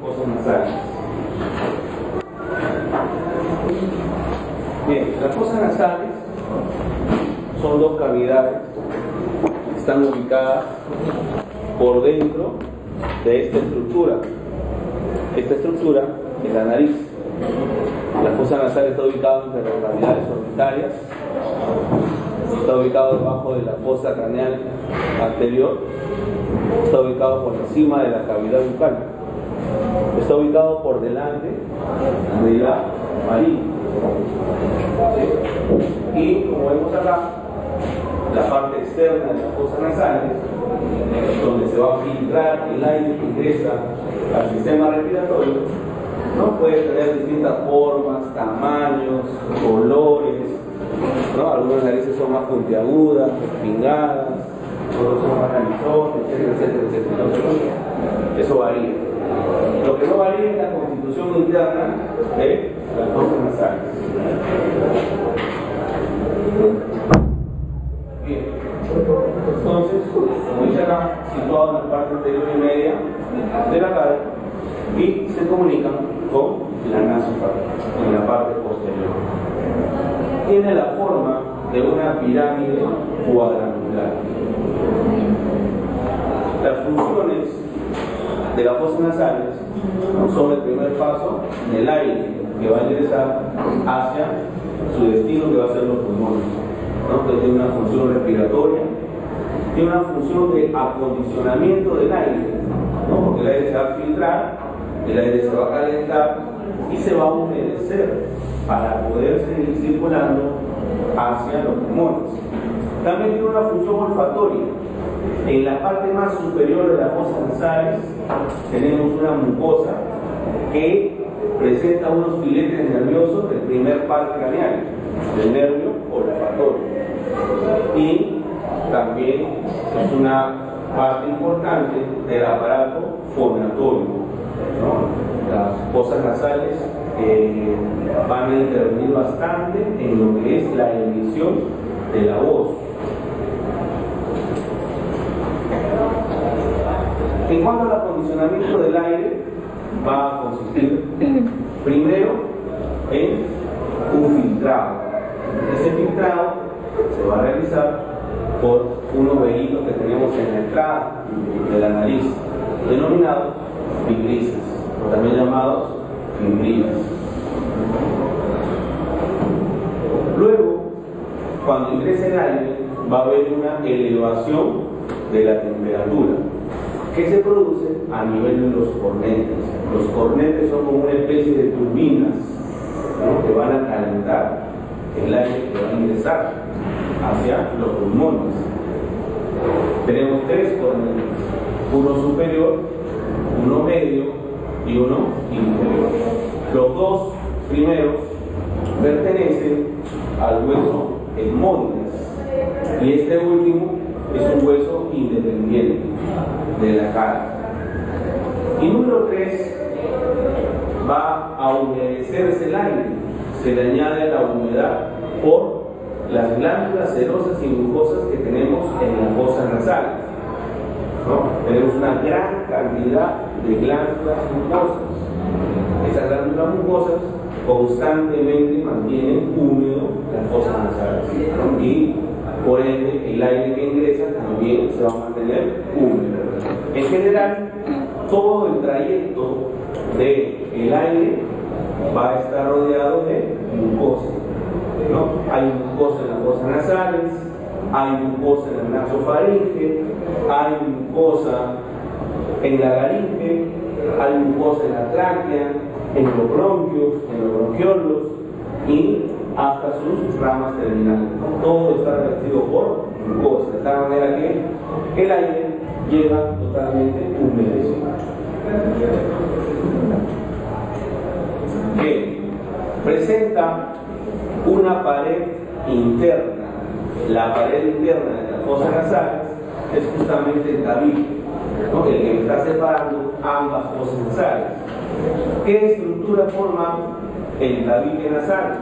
fosas nasales. Bien, las fosas nasales son dos cavidades que están ubicadas por dentro de esta estructura. Esta estructura es la nariz. La fosa nasal está ubicada entre las cavidades orbitarias, está ubicado debajo de la fosa craneal anterior, está ubicado por encima de la cavidad bucal, está ubicado por delante de la faringe. Y como vemos acá, la parte externa de las fosas nasales, donde se va a filtrar el aire que ingresa al sistema respiratorio, ¿no? Puede tener distintas formas, tamaños, colores, ¿no? Algunas narices son más puntiagudas, espingadas, otros son más narizones, etcétera, etcétera, etcétera. Eso varía. Lo que no varía es la constitución interna de las fosas nasales. Bien, entonces, como dice acá, situado en la parte anterior y media de la cara, y se comunican con la nasofaringe en la parte posterior. Tiene la forma de una pirámide cuadrangular. Las funciones de las fosas nasales son el primer paso del aire que va a ingresar hacia su destino, que va a ser los pulmones, ¿no? Entonces tiene una función respiratoria, tiene una función de acondicionamiento del aire, ¿no? Porque el aire se va a filtrar, el aire se va a calentar y se va a humedecer para poder seguir circulando hacia los pulmones. También tiene una función olfatoria. En la parte más superior de las fosas nasales tenemos una mucosa que presenta unos filetes nerviosos del primer par craneal, del nervio olfatorio. Y también es una parte importante del aparato fonatorio, ¿no? Las fosas nasales van a intervenir bastante en lo que es la emisión de la voz. En cuanto al acondicionamiento del aire, va a consistir primero en un filtrado. Ese filtrado se va a realizar por unos velitos que tenemos en la entrada de la nariz, denominados fibrisas, o también llamados fimbrias. Luego, cuando ingrese el aire, va a haber una elevación de la temperatura que se produce a nivel de los cornetes. Los cornetes son como una especie de turbinas, ¿no? Que van a calentar el aire que va a ingresar hacia los pulmones. Tenemos tres cornetes, uno superior, uno medio y uno inferior. Los dos primeros pertenecen al hueso etmóides y este último es un hueso independiente de la cara. Y número 3, va a humedecerse el aire, se le añade la humedad por las glándulas serosas y mucosas que tenemos en las fosas nasales, ¿no? Tenemos una gran cantidad de glándulas mucosas. Esas glándulas mucosas constantemente mantienen húmedo las fosas nasales, ¿no? Y por ende el aire que ingresa también se va a mantener húmedo. En general, todo el trayecto del aire va a estar rodeado de mucosa, ¿no? Hay mucosa en las fosas nasales, hay mucosa en la nasofaringe, hay mucosa en la laringe, hay mucosa en la tráquea, en los bronquios, en los bronquiolos y hasta sus ramas terminales. Todo está revestido por mucosa, de tal manera que el aire llega totalmente humedecido. Que presenta una pared interna. La pared interna de las fosas nasales es justamente el tabique, ¿no? El que está separando ambas fosas nasales. ¿Qué estructura forma el tabique nasal?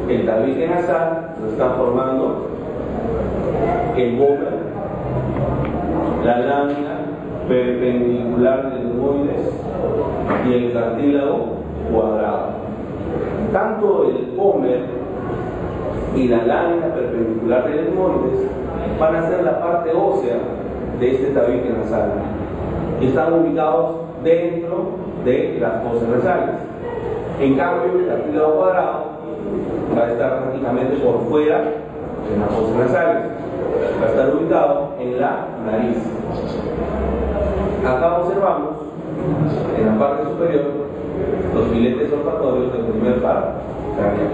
El tabique nasal lo está formando el bóveda, la lámina perpendicular del etmoides y y el cartílago cuadrado. Tanto el pómer y la lámina perpendicular del etmoides van a ser la parte ósea de este tabique nasal y están ubicados dentro de las fosas nasales. En cambio, el cartílago cuadrado va a estar prácticamente por fuera de las fosas nasales, va a estar ubicado en la nariz. Acá observamos en la parte superior los filetes olfatorios del primer par craneal.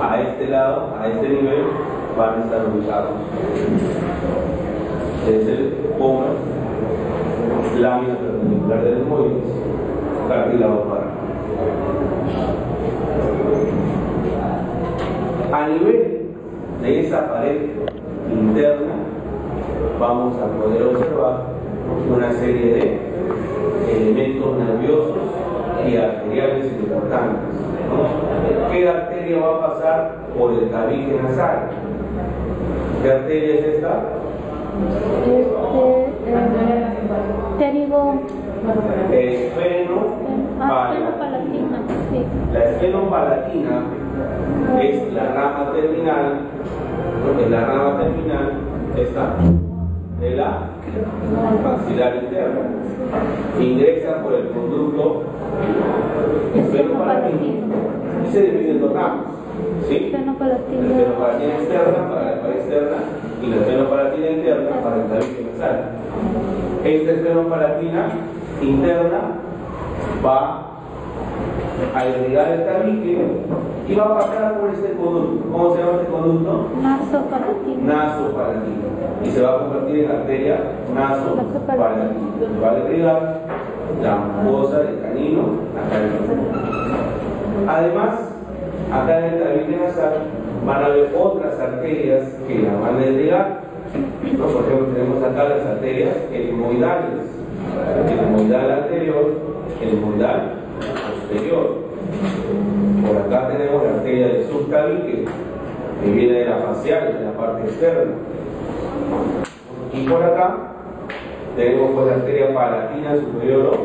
A este lado, a este nivel, van a estar ubicados. Es el pómer, lámina perpendicular del etmoides, cartílago cuadrado. A nivel de esa pared interna vamos a poder observar una serie de elementos nerviosos y arteriales importantes, ¿no? ¿Qué arteria va a pasar por el tabique nasal? ¿Qué arteria es esta? Esfenopalatina. Sí. La esfenopalatina es la rama terminal, esta, de la maxilar interna. Ingresa por el conducto esfenopalatino y se divide en dos ramas, ¿sí? La esfenopalatina externa para la pared externa y la esfenopalatina interna para el tabique nasal. Esta esfenopalatina interna va a irrigar el tabique y va a pasar por este conducto. ¿Cómo se llama este conducto? Nasopalatino. Y se va a convertir en arteria nasopalatina. Va a irrigar la mucosa del canino acá en el. Además, acá en el tabique nasal van a haber otras arterias que la van a irrigar. ¿No? Por ejemplo, tenemos acá las arterias etmoidales, el etmoidal anterior, el etmoidal posterior. Por acá tenemos la arteria del subtabique, que viene de la facial, de la parte externa. Y por acá tenemos pues la arteria palatina superior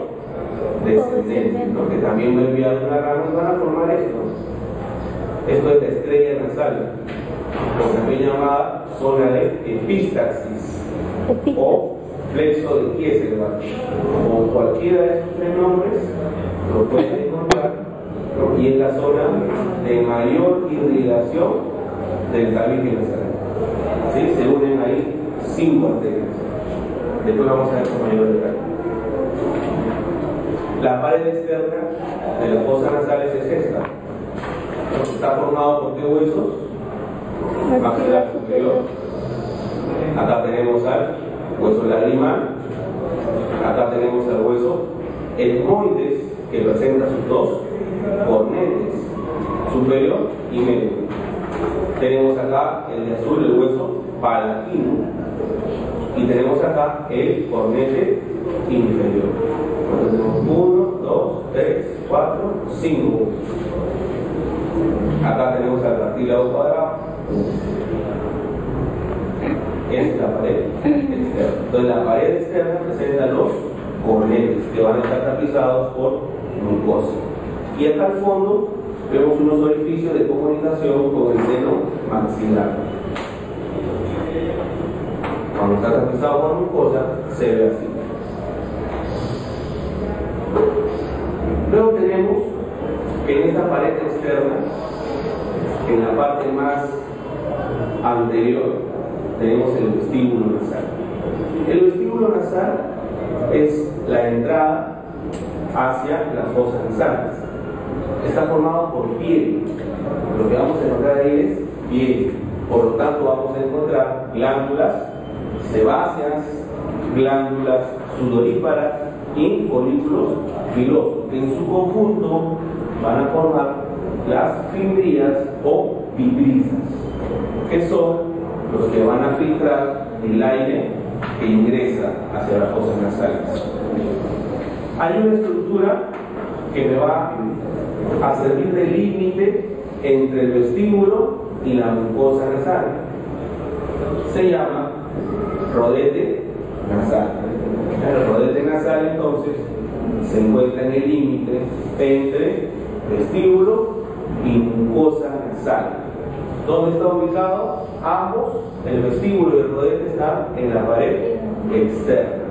descendente, ¿no? Que también va a enviar una rama y van a formar esto. Esto es la estrella nasal, también llamada zona de epístaxis o plexo de Kieselbach. Con cualquiera de esos tres nombres lo pueden encontrar, ¿no? Y es la zona de mayor irrigación del tabique nasal. ¿Sí? Se unen ahí 5 arterias. Después vamos a ver con mayor detalle. La pared externa de las fosas nasales es esta. Está formado por qué huesos? Maxilar superior. Acá tenemos al hueso lagrimal. Acá tenemos al hueso etmoides, que presenta sus dos cornetes, superior y medio. Tenemos acá el de azul, el hueso palatino. Y tenemos acá el cornete inferior. Entonces tenemos 1, 2, 3, 4, 5. Acá tenemos al cartílago cuadrado. Es la pared externa. Entonces la pared externa presenta los cornetes que van a estar tapizados por mucosa. Y acá al fondo vemos unos orificios de comunicación con el seno maxilar. Cuando está tapizado por mucosa se ve así. Luego tenemos que en esta pared externa, en la parte más anterior, tenemos el vestíbulo nasal. El vestíbulo nasal es la entrada hacia las fosas nasales. Está formado por piel. Lo que vamos a encontrar ahí es piel. Por lo tanto, vamos a encontrar glándulas sebáceas, glándulas sudoríparas y folículos pilosos, que en su conjunto van a formar las fimbrias o vibrisas, que son los que van a filtrar el aire que ingresa hacia las fosas nasales. Hay una estructura que me va a servir de límite entre el vestíbulo y la mucosa nasal. Se llama rodete nasal. El rodete nasal entonces Se encuentra en el límite entre vestíbulo y mucosa nasal. ¿Dónde está ubicado? Ambos, el vestíbulo y el rodete están en la pared externa.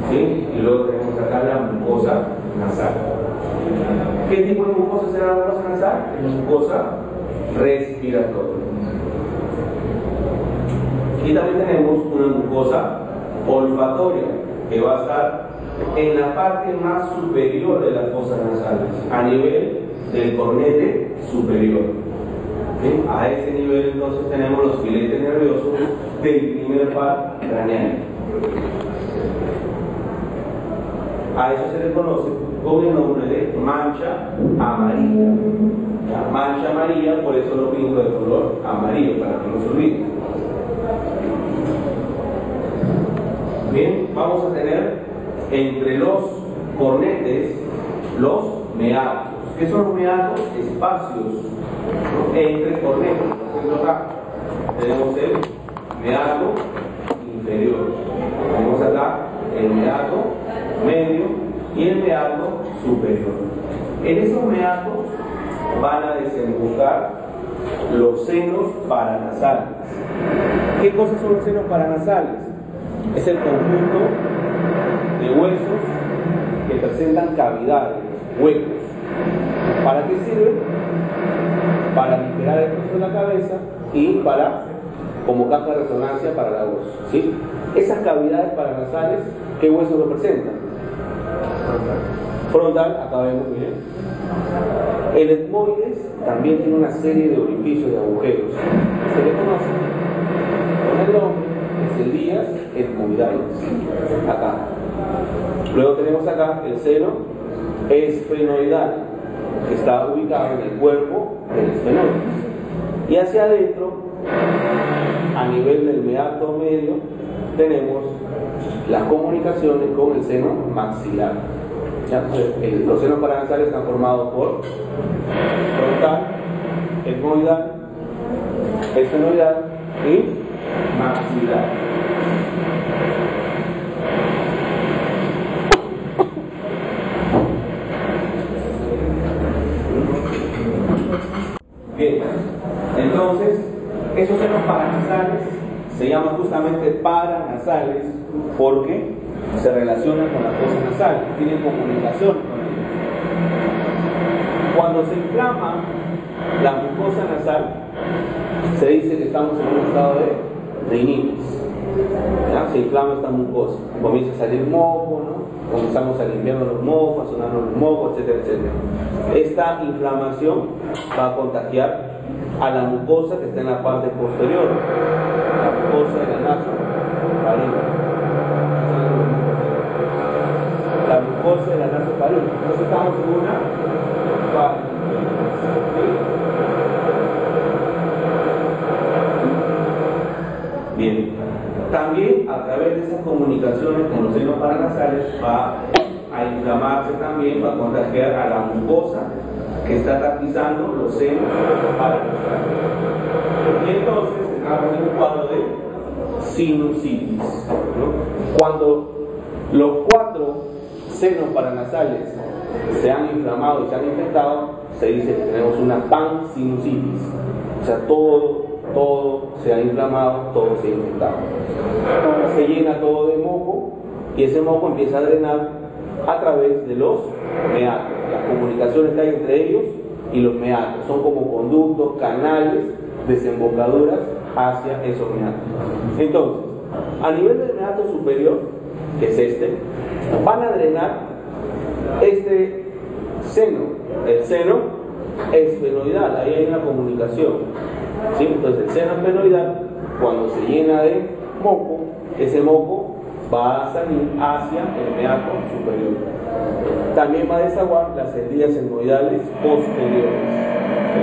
¿Sí? Y luego tenemos acá la mucosa nasal. ¿Qué tipo de mucosa será la mucosa nasal? Mucosa respiratoria. Y también tenemos una mucosa olfatoria que va a estar en la parte más superior de las fosas nasales, a nivel del cornete superior. ¿Sí? A ese nivel entonces tenemos los filetes nerviosos del primer par craneal. A eso se le conoce con el nombre de mancha amarilla. La mancha amarilla, por eso lo pinto de color amarillo, para que no se olvide. Bien, vamos a tener entre los cornetes los meatos. ¿Qué son los meatos? Espacios, ¿no?, entre cornetes. Por ejemplo, acá tenemos el meato inferior, tenemos acá el meato medio y el meato superior. En esos meatos van a desembocar los senos paranasales. ¿Qué cosas son los senos paranasales? Es el conjunto de huesos que presentan cavidades, huecos. ¿Para qué sirven? Para liberar el peso de la cabeza y para, como caja de resonancia para la voz. ¿Sí? Esas cavidades paranasales, ¿qué huesos representan? Frontal, acá vemos bien. El etmoides también tiene una serie de orificios, de agujeros. Se le conoce con el nombre Celias etmoidales. Acá. Luego tenemos acá el seno esfenoidal, que está ubicado en el cuerpo del esfenoides. Y hacia adentro, a nivel del meato medio, tenemos las comunicaciones con el seno maxilar. Los senos paranasales están formados por frontal, etmoidal, esfenoidal y maxilar. Bien, entonces esos senos paranasales se llaman justamente paranasales porque se relacionan con la fosa nasal, tienen comunicación con ellos. Cuando se inflama la mucosa nasal, se dice que estamos en un estado de rinitis. Se inflama esta mucosa, comienza a salir moco, ¿no? Comenzamos a limpiarnos los mocos, a sonarnos los mocos, etcétera, etcétera. Esta inflamación va a contagiar a la mucosa que está en la parte posterior, la mucosa de la naso faríngea. La mucosa de la naso faríngea. Entonces estamos en una bien. También a través de esas comunicaciones con los senos paranasales va a inflamarse también, va a contagiar a la mucosa que está tapizando los senos paranasales. Y entonces entramos en un cuadro de sinusitis, ¿no? Cuando los 4 senos paranasales se han inflamado y se han infectado, se dice que tenemos una pansinusitis. O sea, todo se ha inflamado, todo se ha infectado. Se llena todo de moco y ese moco empieza a drenar a través de los meatos. Las comunicaciones que hay entre ellos y los meatos son como conductos, canales, desembocaduras hacia esos meatos. Entonces, a nivel del meato superior, que es este, van a drenar este seno, el seno esfenoidal. Ahí hay una comunicación. ¿Sí? Entonces el seno esfenoidal, cuando se llena de moco, ese moco va a salir hacia el meato superior. También va a desaguar las heridas etmoidales posteriores. ¿Sí?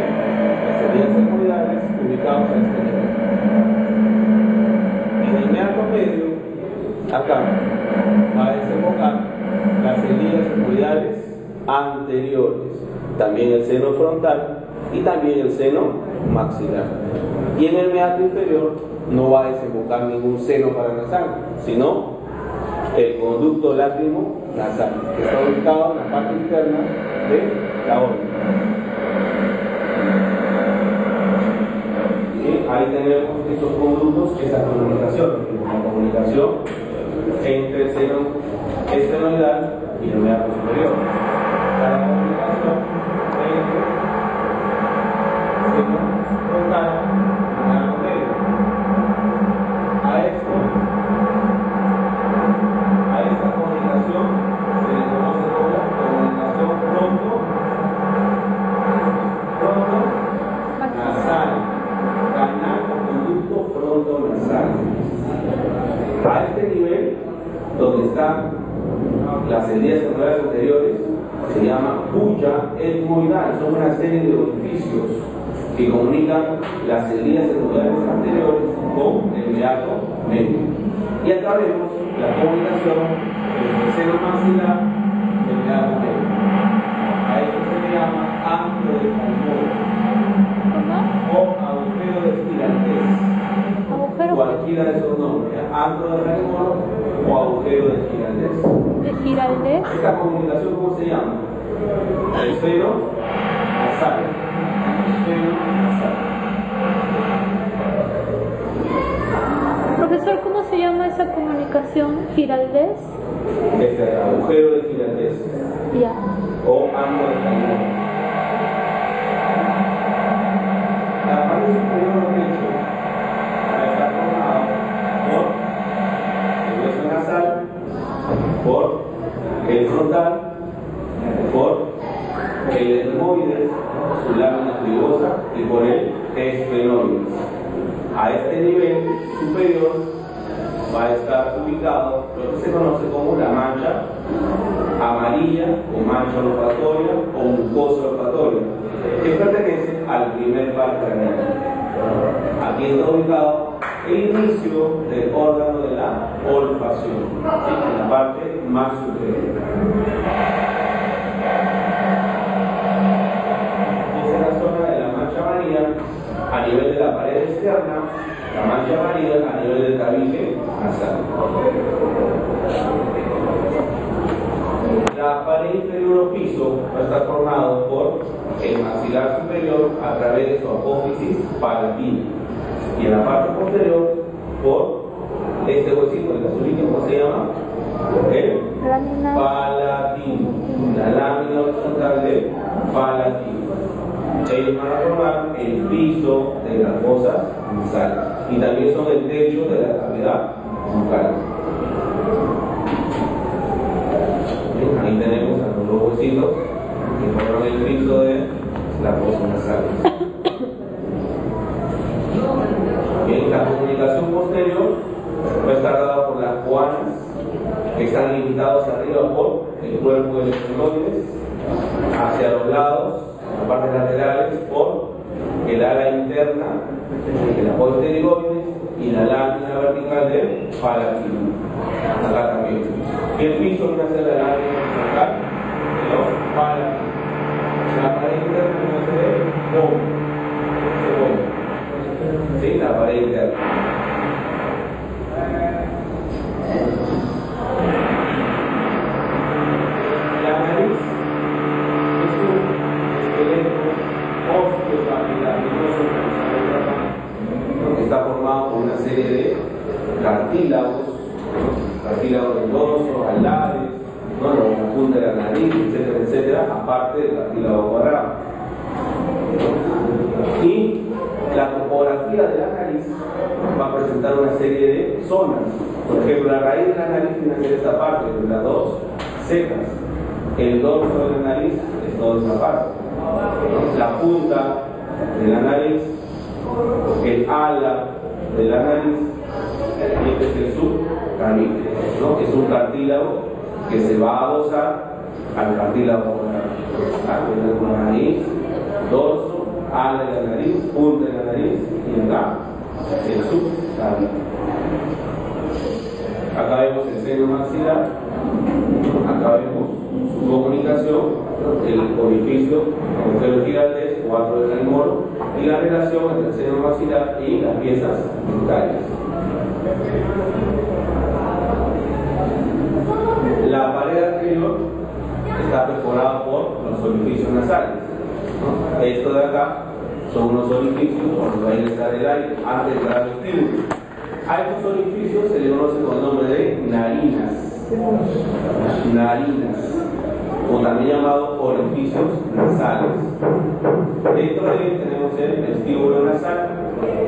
Las heridas etmoidales ubicadas a este nivel. En el meato medio, acá, va a desembocar las heridas etmoidales anteriores. También el seno frontal y también el seno maxilar. Y en el meato inferior no va a desembocar ningún seno paranasal, sino el conducto lácrimo nasal, que está ubicado en la parte interna de la órbita. Y ahí tenemos esos conductos, esa comunicación, la comunicación entre el seno estenoidal y el meato superior. La comunicación entre seno frontal y meato medio. A esta comunicación se le conoce como comunicación fronto-nasal, canal o conducto fronto-nasal. A este nivel, donde están las encías esternales anteriores, se llama bulla etmoidal. Son una serie de orificios que comunican las encías esternales anteriores con el meato medio. Y acá vemos la comunicación entre el seno maxilar y el meato medio. A esto se le llama antro de Calmont o agujero de Giraldez. Cualquiera de esos nombres, antro de Calmont o agujero de Giraldez. ¿De Giraldez? ¿Esta comunicación cómo se llama? El seno nasal. El seno nasal. Profesor, ¿cómo se llama esa comunicación? ¿Giraldez? Este agujero de Giraldez. Ya. O antro de Calmont. La parte superior derecho está formada por el hueso nasal, por el frontal, por el etmoides, su lámina tubosa, y por el esfenoides. A este nivel superior va a estar ubicado lo que se conoce como la mancha amarilla o mancha olfatoria o mucosa olfatoria, que pertenece al primer par craneal. Aquí está ubicado el inicio del órgano de la olfacción, en la parte más superior. Esa es la zona de la mancha amarilla a nivel de la pared externa, la mancha amarilla a nivel del tabique nasal. La pared inferior o piso va a estar formado por el maxilar superior a través de su apófisis palatina, y en la parte posterior por este huesito, el azulito, ¿cómo se llama? El palatino, la lámina horizontal del palatino. Ellos van a formar el piso de las fosas nasales y también son el techo de la cavidad bucal. Ahí tenemos a los dos huesitos que forman el piso de la fosa nasal. Bien, la comunicación posterior va a estar dada por las guanas, que están limitados arriba por el cuerpo de los esfenoides, hacia los lados, las partes laterales, por el ala interna de la posterigoides y la lámina vertical del palatino. Acá también. Y el piso viene a ser la lámina horizontal de los palatinos. La pared interna viene a ser el lomo. ¿Sí? La pared interna. La nariz es un esqueleto osteocapilarinoso que está formado por una serie de cartílagos del dorso, alares, la punta de la nariz, etcétera, etcétera, aparte del cartílago cuadrado. Y la topografía de la nariz va a presentar una serie de zonas. Por ejemplo, la raíz de la nariz viene a ser esta parte, de las dos cejas. El dorso de la nariz es toda esta parte. La punta de la nariz, el ala de la nariz, y este es el subcanículo, ¿no? Es un cartílago que se va a adosar al cartílago cuadrado. Tenemos la nariz, dorso, ala de la nariz, punta de la nariz y acá el subcanículo. Acá vemos el seno maxilar, acá vemos su comunicación, el orificio, agujero Giraldez o antro de Calmont, y la relación entre el seno maxilar y las piezas dentales. La pared anterior está perforada por los orificios nasales, ¿no? Esto de acá son unos orificios por donde va a ingresar el aire antes de entrar al vestíbulo. A estos orificios se le conoce con el nombre de narinas, o también llamados orificios nasales. Dentro de ellos tenemos el vestíbulo nasal,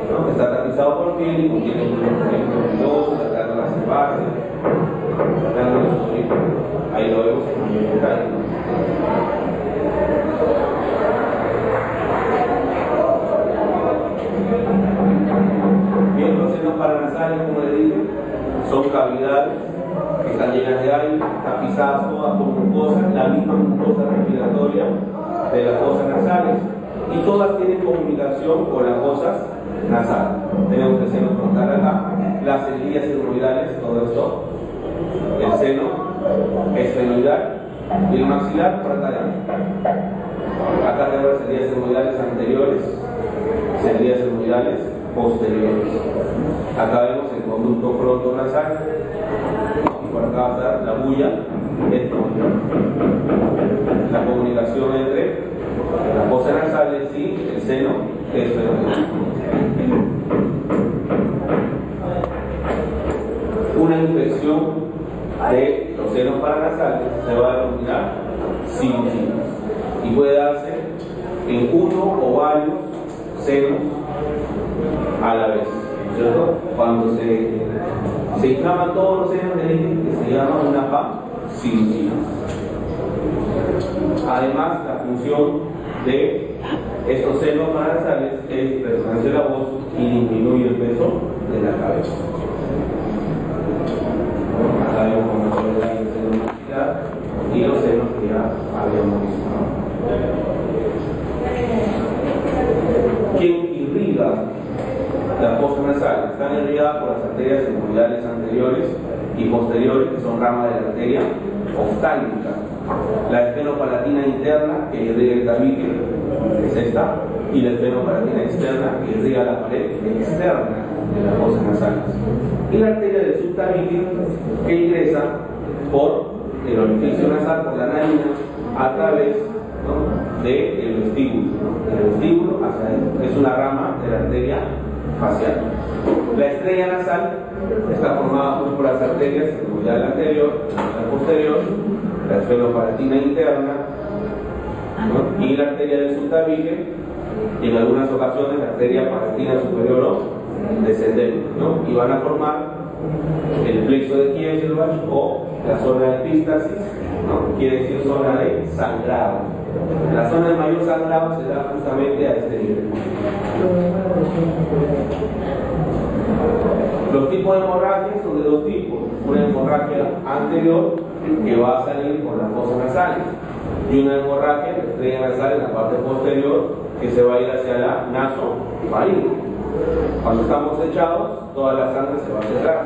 ¿no? Que está tapizado por piel y contiene luminosos, las glándulas sebáceas, ahí lo vemos en detalle. Bien, los senos paranasales, como les dije, son cavidades que están llenas de aire, tapizadas todas por mucosas, la misma mucosa respiratoria de las fosas nasales, y todas tienen comunicación con las fosas nasales. Tenemos el seno frontal acá, las encías senoidales, todo esto, el seno esfenoidal y el maxilar frontal. Acá tenemos las encías senoidales anteriores, encías senoidales posteriores. Acá vemos el conducto frontonasal y por acá va a estar la bulla etmoidal. La comunicación entre las fosas nasales y el seno esfenoidal. Una infección de los senos paranasales se va a denominar sinusitis y puede darse en uno o varios senos a la vez, ¿cierto? Cuando se inflaman todos los senos, le dije que se llama una sinusitis. Además, la función de estos senos paranasales es resonancia de la voz y disminuye el peso de la cabeza. Acá vemos como el seno maxilar y los senos que ya habíamos visto. ¿Quién irriga las fosas nasales? Están irrigadas por las arterias senoidales anteriores y posteriores, que son ramas de la arteria oftálmica. La esfenopalatina interna, que irriga el tabique, es esta, y la esfenopalatina externa, que irriga la pared externa de las fosas nasales. Y la arteria del subtabique, que ingresa por el orificio nasal, por la narina, a través, ¿no?, del vestíbulo, ¿no?, del vestíbulo hacia adentro. Es una rama de la arteria facial. La estrella nasal está formada por las arterias senoidal anterior, la posterior, la esfenopalatina interna, ¿no?, y la arteria del subtabique, y en algunas ocasiones la arteria palatina superior o descendente, ¿no?, y van a formar el plexo de Kieselbach o la zona de epístasis, ¿no?, quiere decir zona de sangrado. La zona de mayor sangrado se da justamente a este nivel. Los tipos de hemorragia son de dos tipos: una hemorragia anterior que va a salir por las fosas nasales y una hemorragia de estrella nasal en la parte posterior que se va a ir hacia la nasofaringe. Cuando estamos echados, toda la sangre se va hacia atrás.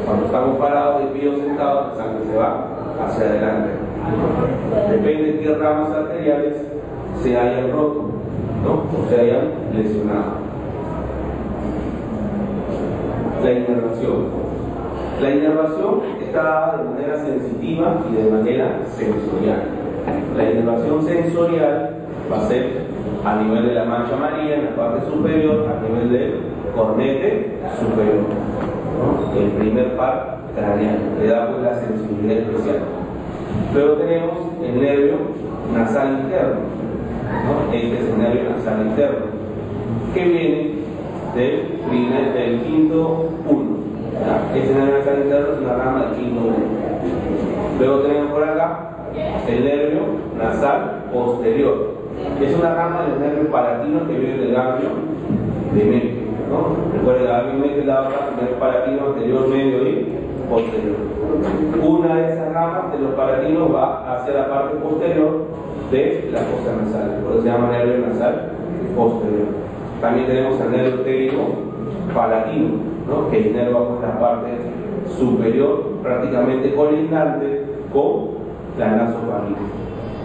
Cuando estamos parados de pie o sentados, la sangre se va hacia adelante. Depende de qué ramas arteriales se hayan roto, ¿no?, o se hayan lesionado. La inervación. La inervación está dada de manera sensitiva y de manera sensorial. La inervación sensorial va a ser a nivel de la mancha amarilla en la parte superior, a nivel del cornete superior, ¿no?, el primer par craneal, le da pues la sensibilidad especial. Luego tenemos el nervio nasal interno, ¿no? Este es el nervio nasal interno, que viene del quinto uno. Este nervio nasal interno es una rama del quinto uno. Luego tenemos por acá el nervio nasal posterior. Es una rama del nervio palatino que viene del ganglio de medio, ¿no? Recuerden, el ganglio medio es la otra, el nervio palatino anterior, medio y posterior. Una de esas ramas de los palatinos va hacia la parte posterior de la fosa nasal, por eso se llama nervio nasal posterior. También tenemos el nervio ptérico palatino, ¿no?, que inerva por la parte superior, prácticamente colindante con la nasofaringe,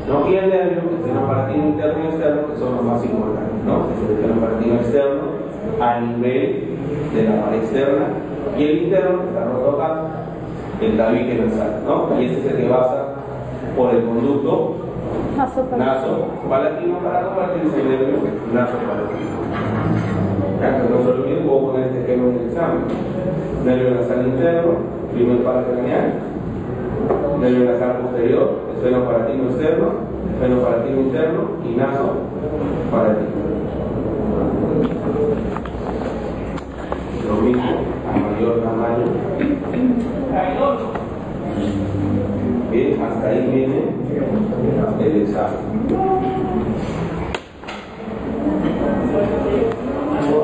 ¿no? Y el nervio esfenopalatino interno y externo, que son los más importantes, ¿no? El esfenopalatino externo a nivel de la pared externa, y el interno, que está roto acá, el tabique nasal, ¿no? Y ese se rebasa por el conducto nasopalatino para convertirse en nervio nasopalatino. No se olviden, puedo poner este esquema en el examen. Nervio nasal interno, primer paracraneal, nervio nasal posterior, esfenopalatino externo, esfenopalatino interno y nasopalatino. Lo mismo, a mayor tamaño. Bien, hasta ahí viene el examen.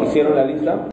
¿Hicieron la lista?